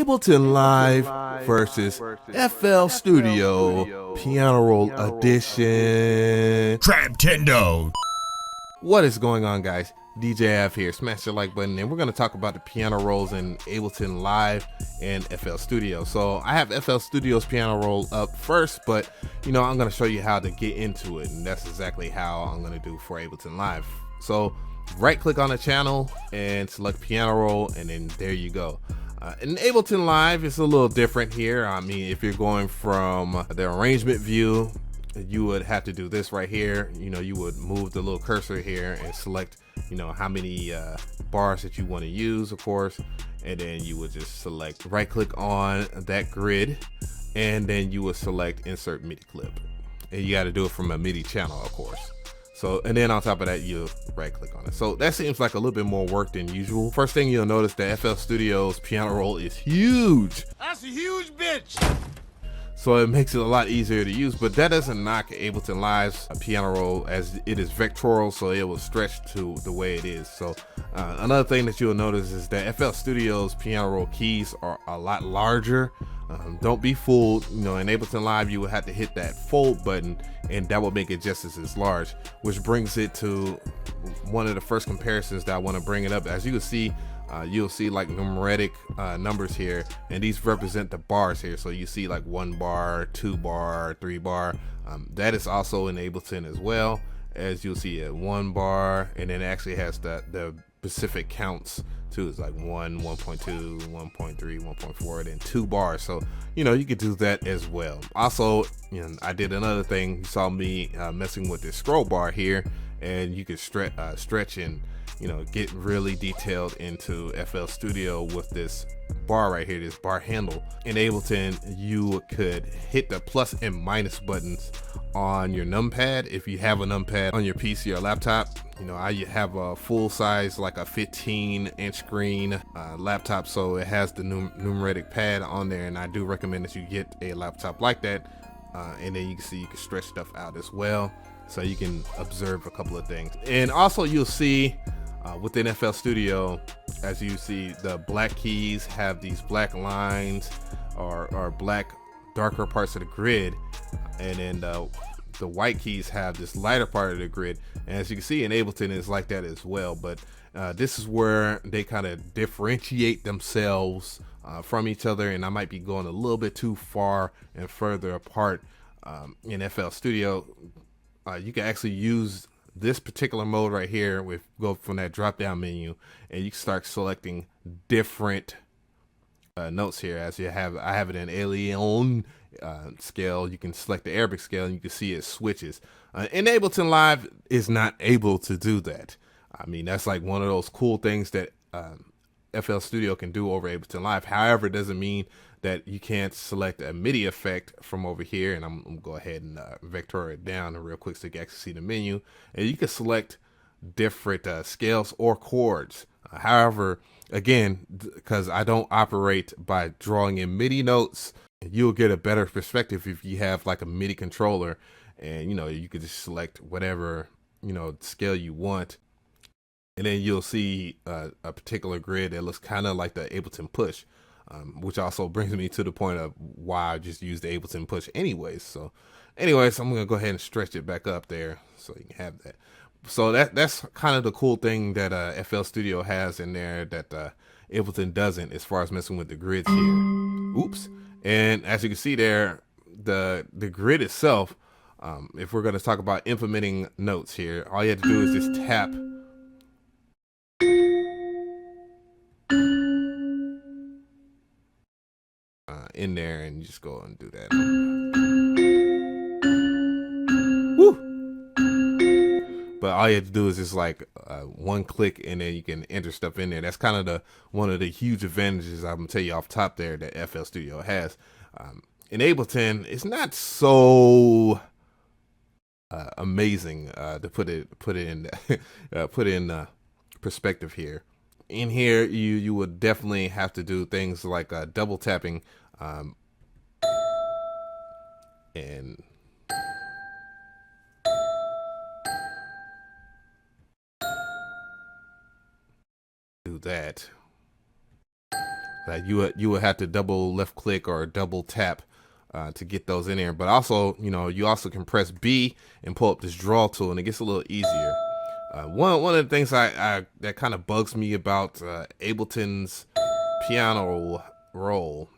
Ableton Live versus FL Studio Piano Roll Edition. Traptendo. What is going on, guys? DJ Av here. Smash the like button, and we're going to talk about the piano rolls in Ableton Live and FL Studio. So I have FL Studio's piano roll up first, but I'm going to show you how to get into it, and that's exactly how I'm going to do for Ableton Live. So right click on the channel and select piano roll, and then there you go. In Ableton Live, it's a little different here. I mean, if you're going from the arrangement view, you would have to do this right here. You would move the little cursor here and select how many bars that you want to use, of course, and then you would just select right click on that grid, and then you would select insert MIDI clip, and you got to do it from a MIDI channel, of course. So, and then on top of that, you right click on it. So that seems like a little bit more work than usual. First thing you'll notice, that FL Studio's piano roll is huge. That's a huge bitch. So it makes it a lot easier to use, but that doesn't knock Ableton Live's piano roll, as it is vectoral, so it will stretch to the way it is. So another thing that you'll notice is that FL Studio's piano roll keys are a lot larger. Don't be fooled. In Ableton Live, you will have to hit that fold button, and that will make it just as large, which brings it to one of the first comparisons that I want to bring it up. As you can see, you'll see like numeric numbers here, and these represent the bars here. So you see like 1 bar, 2 bar, 3 bar. That is also in Ableton as well, as you'll see at 1 bar, and then it actually has the specific counts too. It's like 1, 1.2, 1.3, 1.4, then 2 bars. So you could do that as well. Also, I did another thing. You saw me messing with this scroll bar here, and you could stretch and get really detailed into FL Studio with this bar right here, this bar handle. In Ableton, you could hit the plus and minus buttons on your numpad if you have a numpad on your PC or laptop. I have a full size, like a 15-inch screen laptop, so it has the numeric pad on there, and I do recommend that you get a laptop like that, and then you can see you can stretch stuff out as well, so you can observe a couple of things. And also you'll see within FL Studio, as you see, the black keys have these black lines or black darker parts of the grid, and then the white keys have this lighter part of the grid. And as you can see, in Ableton is like that as well, but this is where they kind of differentiate themselves from each other, and I might be going a little bit too far and further apart. In FL Studio, you can actually use this particular mode right here with go from that drop down menu, and you can start selecting different notes here. As I have it in Alien scale. You can select the Arabic scale, and you can see it switches. In Ableton Live is not able to do that. I mean, that's like one of those cool things that FL Studio can do over Ableton Live. However, it doesn't mean that you can't select a MIDI effect from over here, and I'm gonna go ahead and vector it down real quick so you can actually see the menu, and you can select different scales or chords. However, again, because I don't operate by drawing in MIDI notes, you'll get a better perspective if you have like a MIDI controller, and you could just select whatever scale you want, and then you'll see a particular grid that looks kind of like the Ableton push. Which also brings me to the point of why I just use the Ableton push anyways. So anyways, I'm gonna go ahead and stretch it back up there so you can have that. So that's kind of the cool thing that FL Studio has in there that Ableton doesn't, as far as messing with the grids here. Oops. And as you can see there, the grid itself, if we're gonna talk about implementing notes here, all you have to do is just tap in there, and you just go and do that. Woo! But all you have to do is just like one click, and then you can enter stuff in there. That's kind of one of the huge advantages I'm gonna tell you off top there that FL Studio has. In Ableton, it's not so amazing to put in perspective here. In here, you would definitely have to do things like double tapping, and do that. Like you would have to double left click or double tap to get those in there. But also, you also can press B and pull up this draw tool, and it gets a little easier. One of the things I that kind of bugs me about Ableton's piano roll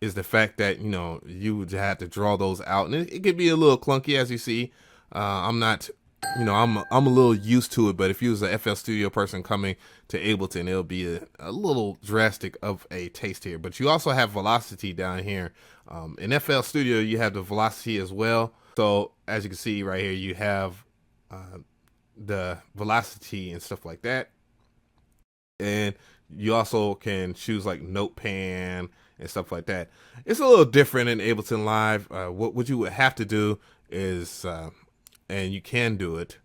is the fact that you would have to draw those out, and it could be a little clunky, as you see. I'm not, I'm a little used to it, but if you was a FL Studio person coming to Ableton, it'll be a little drastic of a taste here. But you also have velocity down here. In FL Studio, you have the velocity as well. So as you can see right here, you have the velocity and stuff like that, and you also can choose like note pan and stuff like that. It's a little different in Ableton Live. What you would have to do is, and you can do it,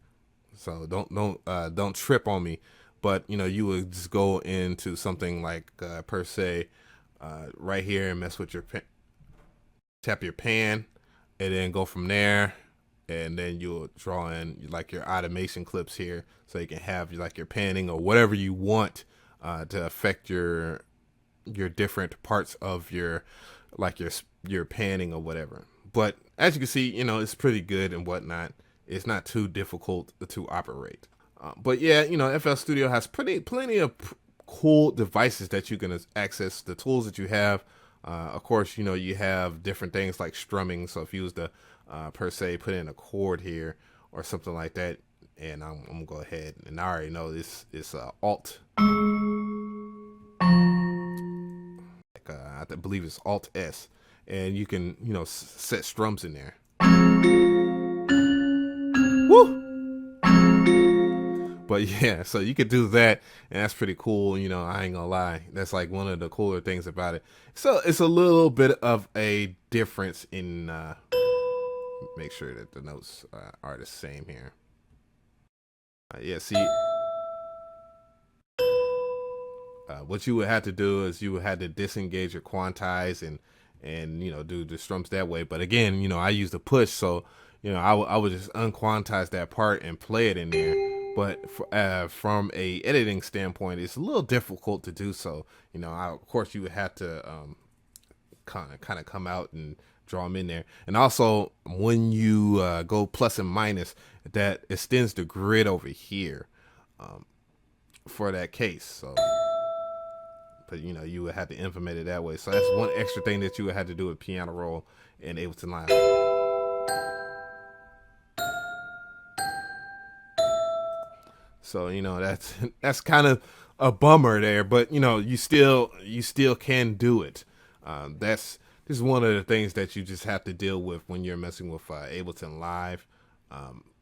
so don't trip on me. But you would just go into something like per se right here and mess with your tap your pan, and then go from there. And then you'll draw in like your automation clips here, so you can have like your panning or whatever you want to affect your different parts of your panning or whatever. But as you can see, it's pretty good and whatnot. It's not too difficult to operate. But yeah, FL Studio has plenty of cool devices that you can access. The tools that you have, of course, you have different things like strumming. So if you was to per se put in a chord here or something like that, and I'm gonna go ahead, and I already know this is Alt. I believe it's Alt+S, and you can set strums in there. Woo! But yeah, so you could do that, and that's pretty cool. I ain't gonna lie, that's like one of the cooler things about it. So it's a little bit of a difference in make sure that the notes are the same here. Yeah, see, what you would have to do is you would have to disengage your quantize and do the strums that way. But again, I use the push, so I would just unquantize that part and play it in there. But from a editing standpoint, it's a little difficult to do so. Of course you would have to kind of come out and draw them in there. And also, when you go plus and minus, that extends the grid over here for that case. So, but you would have to implement it that way. So that's one extra thing that you would have to do with piano roll in Ableton Live. So that's kind of a bummer there, but you still can do it. This is one of the things that you just have to deal with when you're messing with Ableton Live.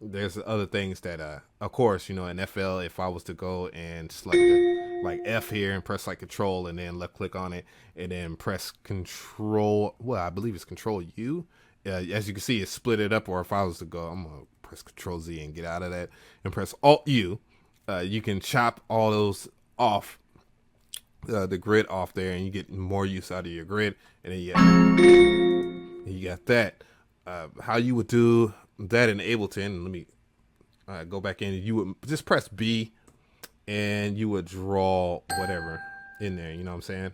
There's other things that, of course, in FL, if I was to go and select like F here and press like Control and then left click on it and then press Control, well, I believe it's Ctrl+U. As you can see, it's split it up. Or if I was to go, I'm gonna press Ctrl+Z and get out of that and press Alt+U. You can chop all those off. The grid off there, and you get more use out of your grid, and then you got that. How you would do that in Ableton, let me go back in. You would just press B and you would draw whatever in there, you know what I'm saying?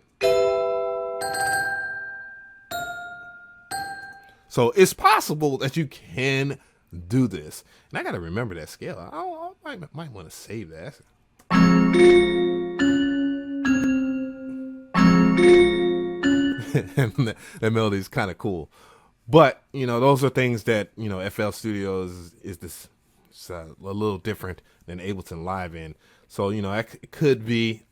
So it's possible that you can do this, and I gotta remember that scale. I might want to save that. And that melody is kind of cool, but those are things that FL Studio is this a little different than Ableton Live in. So it could be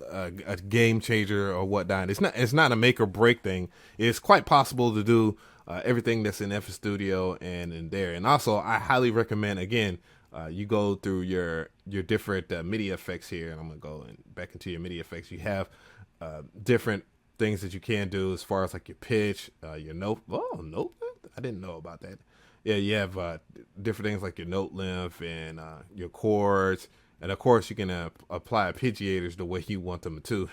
a game changer or whatnot. It's not a make or break thing. It's quite possible to do everything that's in FL Studio and in there. And also, I highly recommend, again, you go through your different MIDI effects here, and I'm gonna go back into your MIDI effects. You have different things that you can do as far as like your pitch, your note. Oh, note length? I didn't know about that. Yeah, you have different things like your note length and your chords. And of course, you can apply arpeggiators the way you want them to.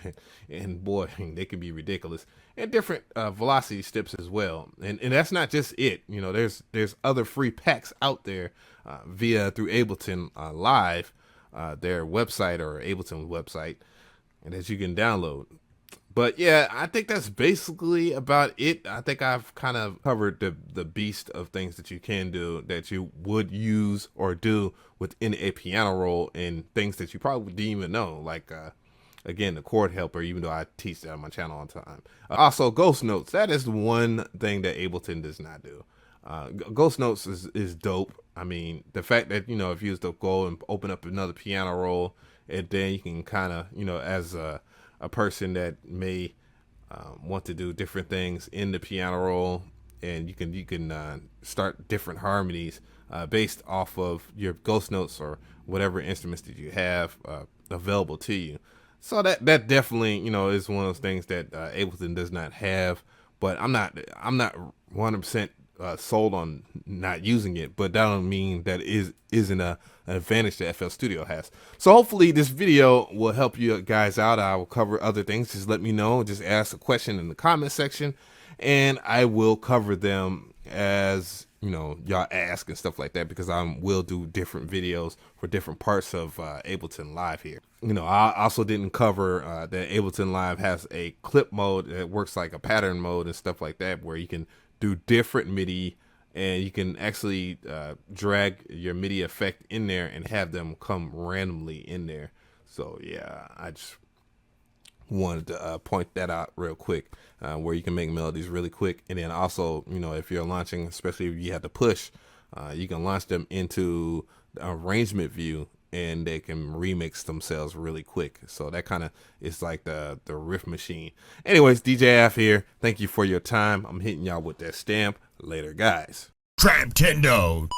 And boy, they can be ridiculous. And different velocity steps as well. And that's not just it. There's other free packs out there through Ableton Live, their website or Ableton website, and that you can download. But yeah, I think that's basically about it. I think I've kind of covered the beast of things that you can do, that you would use or do within a piano roll, and things that you probably didn't even know, like again, the chord helper, even though I teach that on my channel all the time. Also, ghost notes. That is one thing that Ableton does not do. Ghost notes is dope. I mean, the fact that, you know, if you was to go and open up another piano roll, and then you can kind of, you know, as a person that may want to do different things in the piano roll, and you can start different harmonies based off of your ghost notes or whatever instruments that you have available to you. So that definitely, you know, is one of those things that Ableton does not have. But I'm not 100% sold on not using it, but that don't mean that isn't an advantage that FL Studio has. So hopefully this video will help you guys out. I will cover other things. Just let me know. Just ask a question in the comment section, and I will cover them as, you know, y'all ask and stuff like that, because I will do different videos for different parts of Ableton Live here. You know, I also didn't cover that Ableton Live has a clip mode that works like a pattern mode and stuff like that, where you can do different MIDI, and you can actually drag your MIDI effect in there and have them come randomly in there. So yeah, I just wanted to point that out real quick, where you can make melodies really quick. And then also, you know, if you're launching, especially if you have to push, you can launch them into the arrangement view, and they can remix themselves really quick. So that kind of is like the riff machine. Anyways, DJ Af here. Thank you for your time. I'm hitting y'all with that stamp. Later, guys. Traptendo.